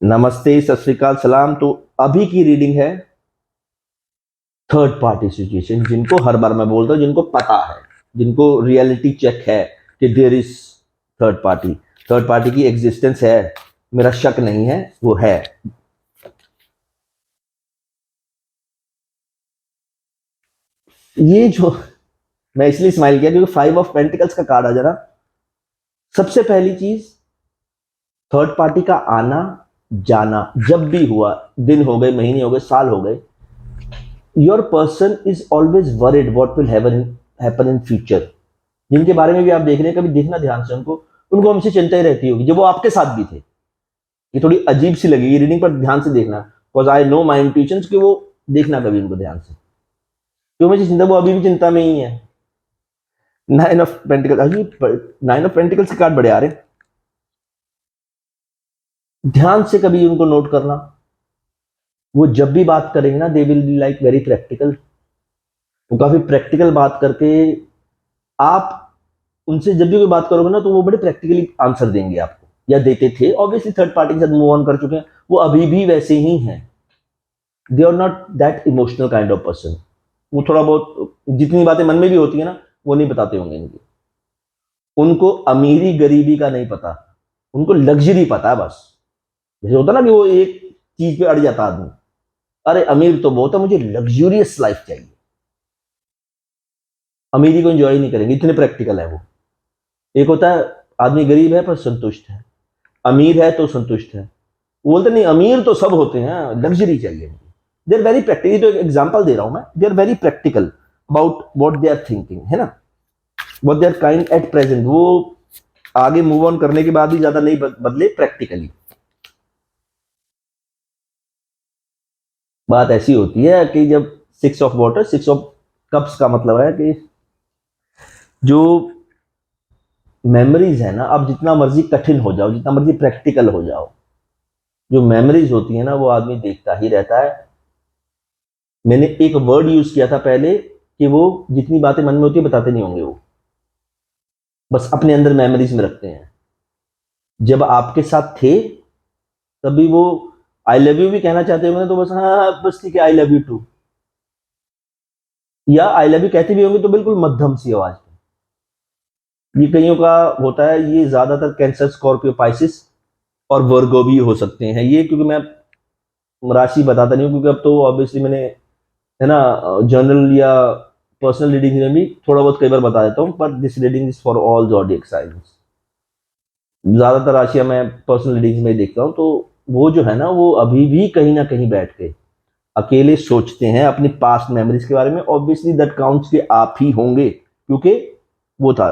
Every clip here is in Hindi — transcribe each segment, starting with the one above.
नमस्ते, सत श्री अकाल, सलाम। तो अभी की रीडिंग है थर्ड पार्टी सिचुएशन। जिनको हर बार मैं बोलता हूँ, जिनको पता है, जिनको रियलिटी चेक है कि देयर इज थर्ड पार्टी की एग्जिस्टेंस है, मेरा शक नहीं है, वो है। ये जो मैं इसलिए स्माइल किया क्योंकि 5 ऑफ पेंटिकल्स का कार्ड आ जा रहा। सबसे पहली चीज, थर्ड पार्टी का आना जाना जब भी हुआ, दिन हो गए, महीने हो गए, साल हो गए, your person is always worried what will happen in future. जिनके बारे में भी आप देख रहे हैं, कभी देखना ध्यान से उनको, उनको हमसे चिंता ही रहती होगी, जब वो आपके साथ भी थे। ये थोड़ी अजीब सी लगेगी रीडिंग, पर ध्यान से देखना, because I know my intuitions कि वो देखना कभी उनको ध्यान से, क्यों मुझे चिंता, वो अभी भी चिंता में ही है। 9 ऑफ पेंटिकल, अभी 9 ऑफ पेंटिकल्स के कार्ड बड़े आ रहे हैं। ध्यान से कभी उनको नोट करना, वो जब भी बात करेंगे ना, they will be like very practical. वो काफी प्रैक्टिकल बात करके, आप उनसे जब भी कोई बात करोगे ना, तो वो बड़े प्रैक्टिकली आंसर देंगे आपको, या देते थे। ऑब्वियसली थर्ड पार्टी के साथ मूव ऑन कर चुके हैं, वो अभी भी वैसे ही हैं। They are not that emotional kind of person. वो थोड़ा बहुत जितनी बातें मन में भी होती है ना, वो नहीं बताते होंगे इनकी। उनको अमीरी गरीबी का नहीं पता, उनको लग्जरी पता है बस। जैसे होता ना कि वो एक चीज पे अड़ जाता आदमी, अरे अमीर तो बहुत है, मुझे लग्जूरियस लाइफ चाहिए। अमीरी को एंजॉय नहीं करेंगे, इतने प्रैक्टिकल है वो। एक होता है आदमी गरीब है पर संतुष्ट है, अमीर है तो संतुष्ट है। वो बोलते नहीं, अमीर तो सब होते हैं, लग्जरी चाहिए मुझे। दे आर वेरी प्रैक्टिकल, तो एक एग्जांपल दे रहा हूं मैं। They are very practical about what they are thinking, है ना, what they are kind at present. वो आगे मूव ऑन करने के बाद भी ज्यादा नहीं बदले प्रैक्टिकली। बात ऐसी होती है कि जब 6 ऑफ वाटर, 6 ऑफ कप्स का मतलब है कि जो मेमोरीज है ना, अब जितना मर्जी कठिन हो जाओ, जितना मर्जी प्रैक्टिकल हो जाओ, जो मेमोरीज होती है ना, वो आदमी देखता ही रहता है। मैंने एक वर्ड यूज किया था पहले कि वो जितनी बातें मन में होती है बताते नहीं होंगे, वो बस अपने अंदर मेमोरीज में रखते हैं। जब आपके साथ थे तभी वो आई लव यू भी कहना चाहते होंगे, तो बस हाँ हाँ, बस ठीक है, आई लव यू टू। या आई लव यू कहते भी होंगे तो बिल्कुल मध्यम सी आवाज में। ये कईयों का होता है, ये ज्यादातर कैंसर, स्कॉर्पियो, पाइसिस और वर्गो भी हो सकते हैं ये, क्योंकि मैं राशि बताता नहीं हूँ, क्योंकि अब तो ऑब्वियसली मैंने, है ना, जनरल या पर्सनल रीडिंग में भी थोड़ा बहुत कई बार बता देता हूँ, पर this reading is for all zodiac science. ज्यादातर राशियां मैं पर्सनल रीडिंग्स में ही देखता हूँ। तो वो जो है ना, वो अभी भी कहीं ना कहीं बैठ के अकेले सोचते हैं अपनी पास्ट मेमोरीज के बारे में। ऑब्वियसली दैट काउंट्स के आप ही होंगे, क्योंकि वो था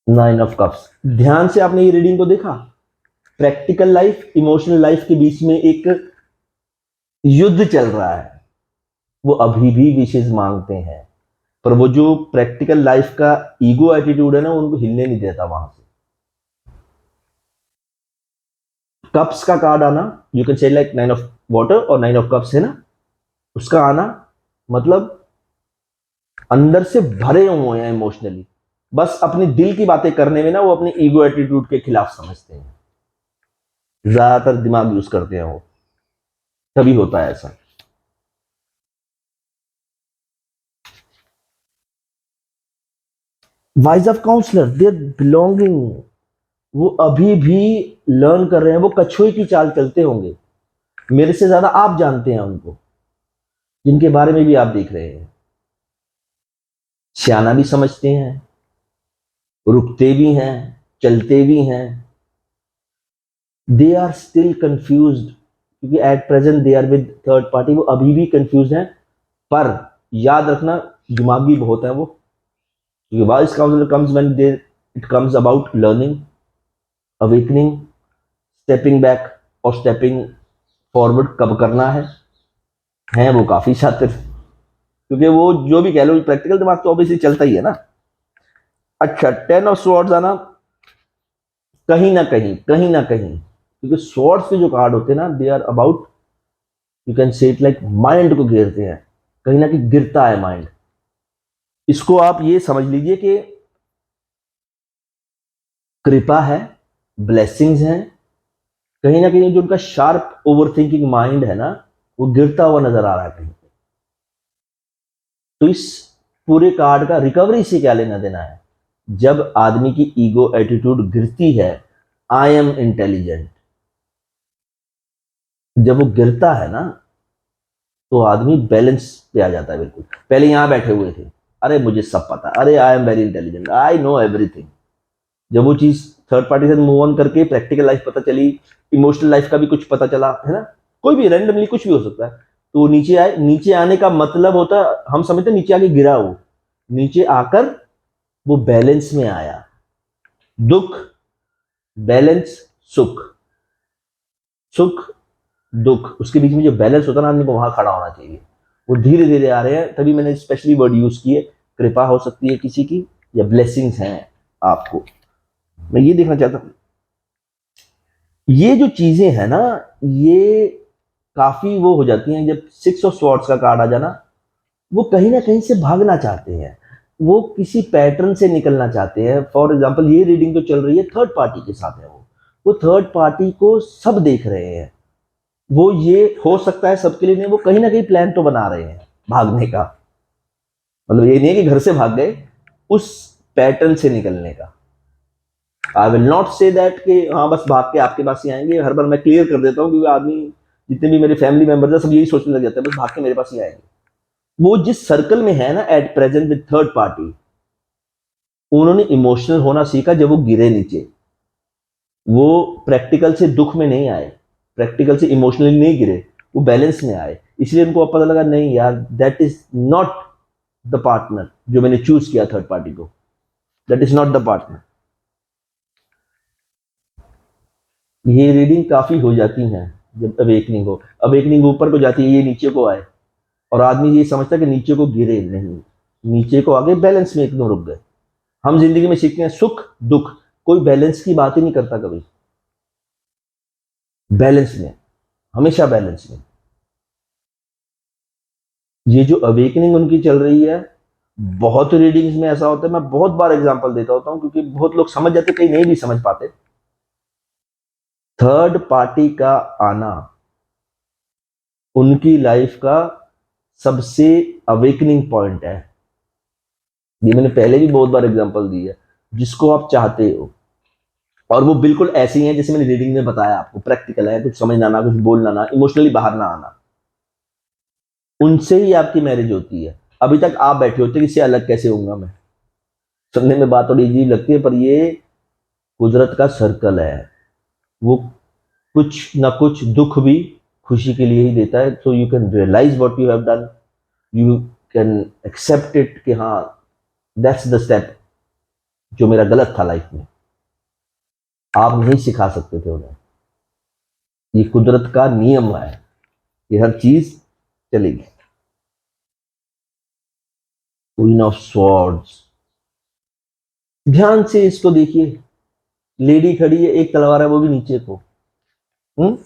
9 ऑफ कप्स। ध्यान से आपने ये रीडिंग को देखा, प्रैक्टिकल लाइफ, इमोशनल लाइफ के बीच में एक युद्ध चल रहा है। वो अभी भी विशेष मांगते हैं, पर वो जो प्रैक्टिकल लाइफ का ईगो एटीट्यूड है ना, उनको हिलने नहीं देता वहां से। कप्स का कार्ड आना, यू कैन से लाइक 9 ऑफ वाटर और 9 ऑफ कप्स है ना, उसका आना मतलब अंदर से भरे हुए हैं इमोशनली। बस अपनी दिल की बातें करने में ना, वो अपने ईगो एटीट्यूड के खिलाफ समझते हैं, ज्यादातर दिमाग यूज करते हैं वो, तभी होता है ऐसा। Wise of counsellor, their belonging, वो अभी भी लर्न कर रहे हैं, वो कछुए की चाल चलते होंगे। मेरे से ज्यादा आप जानते हैं उनको, जिनके बारे में भी आप देख रहे हैं। सियाना भी समझते हैं, रुकते भी हैं, चलते भी हैं। दे आर स्टिल कंफ्यूज, क्योंकि at present they are with third party, वो अभी भी कंफ्यूज हैं। पर याद रखना, दिमागी बहुत है वो, क्योंकि wise counsellor comes when they it comes about learning, awakening, stepping back और स्टेपिंग फॉरवर्ड कब करना है। हैं वो काफी शातिर, क्योंकि वो जो भी कह लो, प्रैक्टिकल दिमाग तो ऑब्वियसली चलता ही है ना। अच्छा, 10 ऑफ स्वॉर्ड्स आना, कहीं ना कहीं, क्योंकि स्वॉर्ड्स के जो कार्ड होते हैं ना, they are about, you can say it like mind को घेरते हैं। कहीं ना कहीं गिरता है माइंड। इसको आप ये समझ लीजिए कि कृपा है, ब्लेसिंग्स हैं, कहीं ना कहीं जो उनका शार्प ओवर थिंकिंग माइंड है ना, वो गिरता हुआ नजर आ रहा है कहीं पे। तो इस पूरे कार्ड का रिकवरी से क्या लेना देना है? जब आदमी की ईगो एटीट्यूड गिरती है, आई एम इंटेलिजेंट, जब वो गिरता है ना, तो आदमी बैलेंस पे आ जाता है। बिल्कुल पहले यहां बैठे हुए थे, अरे मुझे सब पता, अरे I am very intelligent, I know everything. जब वो चीज थर्ड पार्टी से मूव ऑन करके प्रैक्टिकल लाइफ पता चली, इमोशनल लाइफ का भी कुछ पता चला, है ना, कोई भी रैंडमली कुछ भी हो सकता है, तो वो नीचे आए। नीचे आने का मतलब होता है, हम समझते नीचे आके गिरा, वो नीचे आकर वो बैलेंस में आया। दुख, बैलेंस, सुख, सुख, दुख, उसके बीच में जो बैलेंस होता है ना, आदमी को वहां खड़ा होना चाहिए। वो धीरे धीरे आ रहे हैं, तभी मैंने स्पेशली वर्ड यूज किए। कृपा हो सकती है किसी की, या ब्लेसिंग्स हैं आपको। मैं ये देखना चाहता हूं, ये जो चीजें हैं ना, ये काफी वो हो जाती हैं जब सिक्स ऑफ स्वॉर्ड्स का कार्ड आ जाना। वो कहीं ना कहीं से भागना चाहते हैं, वो किसी पैटर्न से निकलना चाहते हैं। फॉर एग्जाम्पल ये रीडिंग जो चल रही है थर्ड पार्टी के साथ है, वो थर्ड पार्टी को सब देख रहे हैं। वो ये हो सकता है सबके लिए नहीं, वो कहीं ना कहीं प्लान तो बना रहे हैं भागने का। मतलब ये नहीं है कि घर से भाग गए, उस पैटर्न से निकलने का। I will not say that कि हाँ बस भाग के आपके पास ही आएंगे। हर बार मैं क्लियर कर देता हूँ, क्योंकि आदमी, जितने भी मेरे फैमिली मेंबर्स हैं, सब यही सोचने लग जाते हैं बस भाग के मेरे पास ही आएंगे। वो जिस सर्कल में है ना at present with third party, उन्होंने इमोशनल होना सीखा जब वो गिरे नीचे। वो प्रैक्टिकल से दुख में नहीं आए, प्रैक्टिकल से इमोशनली नहीं गिरे, वो बैलेंस में आए। इसलिए उनको अब पता लगा, नहीं यार, that is not the partner जो मैंने चूज किया थर्ड पार्टी को, that is not the partner. ये रीडिंग काफी हो जाती हैं जब अवेकनिंग हो। अवेकनिंग ऊपर को जाती है, ये नीचे को आए, और आदमी ये समझता है कि नीचे को गिरे नहीं, नीचे को आगे बैलेंस में एकदम रुक गए। हम जिंदगी में सीखते हैं सुख दुख, कोई बैलेंस की बात ही नहीं करता कभी। बैलेंस में, हमेशा बैलेंस में। ये जो अवेकनिंग उनकी चल रही है, बहुत रीडिंग्स में ऐसा होता है, मैं बहुत बार एग्जांपल देता होता हूं, क्योंकि बहुत लोग समझ जाते, कहीं नहीं भी समझ पाते। थर्ड पार्टी का आना उनकी लाइफ का सबसे अवेकनिंग पॉइंट है। ये मैंने पहले भी बहुत बार एग्जांपल दी है। जिसको आप चाहते हो, और वो बिल्कुल ऐसी हैं जैसे मैंने रीडिंग में बताया आपको, प्रैक्टिकल है, कुछ समझना ना, कुछ बोलना ना, इमोशनली बाहर ना आना, उनसे ही आपकी मैरिज होती है। अभी तक आप बैठे होते कि इससे अलग कैसे होऊंगा मैं। सुनने में बात थोड़ी अजीब लगती है, पर ये कुदरत का सर्कल है। वो कुछ ना कुछ दुख भी खुशी के लिए ही देता है। So you can realise what you have done, you can accept it कि हाँ, दैट्स द स्टेप जो मेरा गलत था लाइफ में। आप नहीं सिखा सकते थे उन्हें, ये कुदरत का नियम है, ये हर चीज चलेगी। क्वीन ऑफ स्वॉर्ड्स, ध्यान से इसको देखिए। लेडी खड़ी है, एक तलवार है, वो भी नीचे को। हुँ?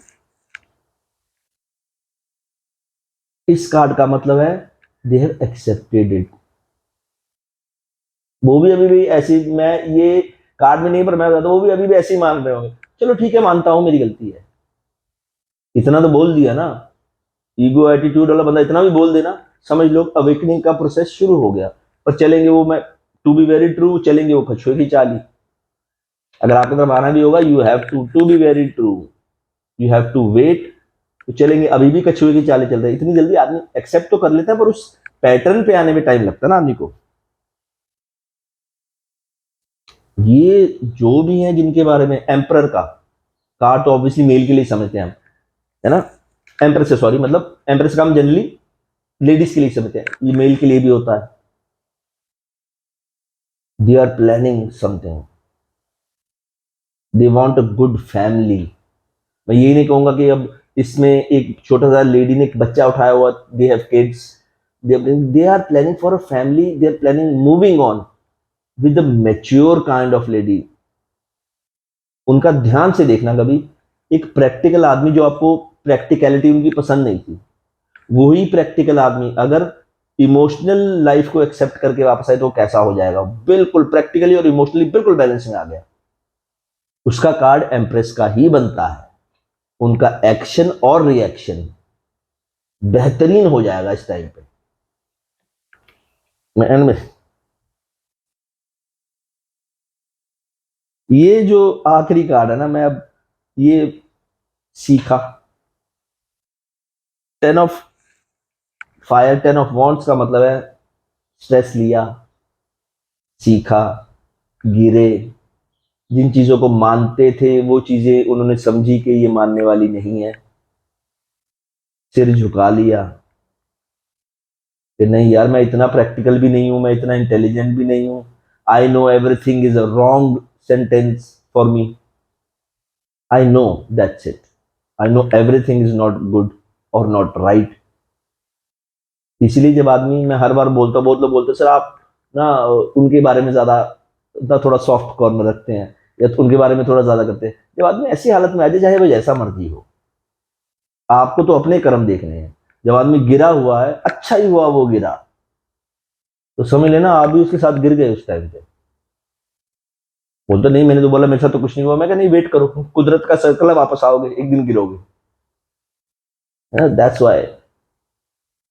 इस कार्ड का मतलब है दे हैव एक्सेप्टेड इट। वो भी अभी भी ऐसी, मैं ये कार्ड में नहीं, पर मैं बताता हूं, वो भी अभी भी ऐसे ही मान रहे होंगे, चलो ठीक है मानता हूं मेरी गलती है। इतना तो बोल दिया ना, ईगो एटीट्यूड वाला बंदा इतना भी बोल देना, समझ लो अवेकनिंग का प्रोसेस शुरू हो गया। पर चलेंगे वो, मैं टू बी वेरी ट्रू, चलेंगे वो कछुए की चाली। अगर आपकी तरफ आना भी होगा, you have to be very true, you have to wait. तो चलेंगे, अभी भी कछुए की चालें चल रही है। इतनी जल्दी आदमी एक्सेप्ट तो कर लेता है, पर उस पैटर्न पे आने में टाइम लगता है ना आदमी को। ये जो भी है जिनके बारे में, एम्परर का कार्ड तो ऑब्वियसली मेल के लिए समझते हैं हम, है ना। एम्प्रेस से, सॉरी, मतलब एम्प्रेस का हम जनरली लेडीज के लिए समझते हैं, ये मेल के लिए भी होता है। They are planning something, they want a good family. मैं ये नहीं कहूंगा कि अब इसमें एक छोटा सा लेडी ने एक बच्चा उठाया हुआ, they have kids, they are planning for a family, they are planning moving on with the mature kind of lady. उनका ध्यान से देखना कभी, एक प्रैक्टिकल आदमी जो आपको प्रैक्टिकलिटी उनकी पसंद नहीं थी, वही प्रैक्टिकल आदमी अगर इमोशनल लाइफ को एक्सेप्ट करके वापस आए तो कैसा हो जाएगा। बिल्कुल प्रैक्टिकली और इमोशनली बिल्कुल बैलेंस में आ गया। उसका कार्ड एम्प्रेस का ही बनता है। उनका एक्शन और रिएक्शन बेहतरीन हो जाएगा इस टाइम पे। मैं एंड में ये जो आखिरी कार्ड है ना, मैं अब ये सीखा, 10 ऑफ फायर, 10 ऑफ वॉन्ट्स का मतलब है स्ट्रेस लिया, सीखा, गिरे, जिन चीजों को मानते थे वो चीजें उन्होंने समझी कि ये मानने वाली नहीं है, सिर झुका लिया कि नहीं यार मैं इतना प्रैक्टिकल भी नहीं हूं, मैं इतना इंटेलिजेंट भी नहीं हूं, I know everything is a wrong sentence for me, I know that's it, I know everything is not good और नॉट राइट। इसलिए जब आदमी, मैं हर बार बोलता, बहुत लोग बोलते सर आप ना उनके बारे में ज्यादा ना थोड़ा सॉफ्ट कॉर्नर रखते हैं या तो उनके बारे में थोड़ा ज्यादा करते हैं। जब आदमी ऐसी हालत में आ जाए, चाहे वो जैसा मर्जी हो, आपको तो अपने कर्म देखने हैं। जब आदमी गिरा हुआ है, अच्छा ही हुआ वो गिरा, तो समझ लेना आप भी उसके साथ गिर गए उस टाइम पे। बोलते नहीं मैंने तो बोला मेरे साथ तो कुछ नहीं हुआ, मैं कहा नहीं वेट करो, कुदरत का सर्कल है, वापस आओगे एक दिन गिरोगे। That's why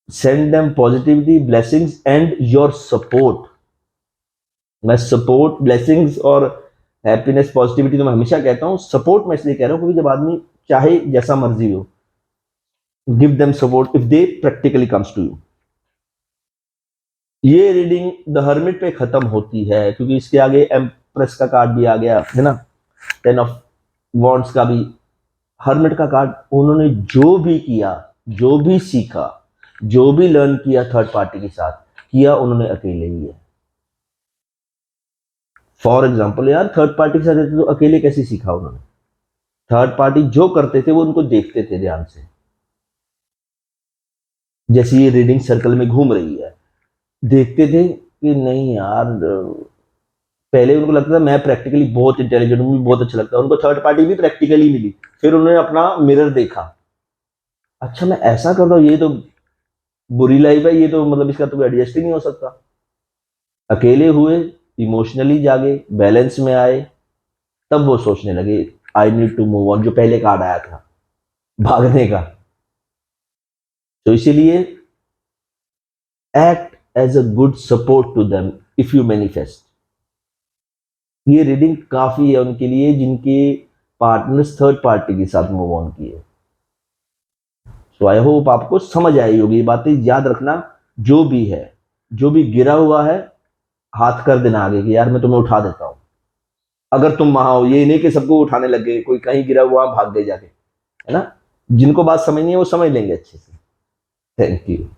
send them positivity, blessings and your support. मैं सपोर्ट, ब्लेसिंग्स और हैप्पीनेस, पॉजिटिविटी तो मैं हमेशा कहता हूँ, सपोर्ट मैं इसलिए कह रहा हूँ क्योंकि जब आदमी चाहे जैसा मर्जी हो, give them support if they practically comes to you. ये रीडिंग द हर्मिट पे खत्म होती है क्योंकि इसके आगे एम्प्रेस का कार्ड भी आ गया है ना, 10 ऑफ वॉन्ड्स का भी, हर्मिट का कार्ड। उन्होंने जो भी किया, जो भी सीखा, जो भी लर्न किया थर्ड पार्टी के साथ, किया उन्होंने अकेले ही है। फॉर एग्जाम्पल यार, थर्ड पार्टी के साथ रहते तो अकेले कैसे सीखा उन्होंने? थर्ड पार्टी जो करते थे वो उनको देखते थे ध्यान से। जैसे ये रीडिंग सर्कल में घूम रही है, देखते थे कि नहीं यार, पहले उनको लगता था मैं प्रैक्टिकली बहुत इंटेलिजेंट हूँ, मुझे बहुत अच्छा लगता है, उनको थर्ड पार्टी भी प्रैक्टिकली मिली, फिर उन्होंने अपना मिरर देखा, अच्छा मैं ऐसा कर रहा हूँ, ये तो बुरी लाइफ है, ये तो मतलब इसका तो एडजस्ट ही नहीं हो सकता। अकेले हुए, इमोशनली जागे, बैलेंस में आए, तब वो सोचने लगे I need to move on, जो पहले कार्ड आया था भागने का। तो इसीलिए act as a good support to them if you manifest. ये रीडिंग काफी है उनके लिए जिनके पार्टनर्स थर्ड पार्टी के साथ मूव ऑन किए। सो आई होप आपको समझ आई होगी ये बातें, याद रखना। जो भी है, जो भी गिरा हुआ है, हाथ कर देना आगे कि यार मैं तुम्हें उठा देता हूं, अगर तुम वहां हो। ये नहीं कि सबको उठाने लग गए, कोई कहीं गिरा हुआ भाग गए जाके, है ना। जिनको बात समझनी है वो समझ लेंगे अच्छे से। Thank you.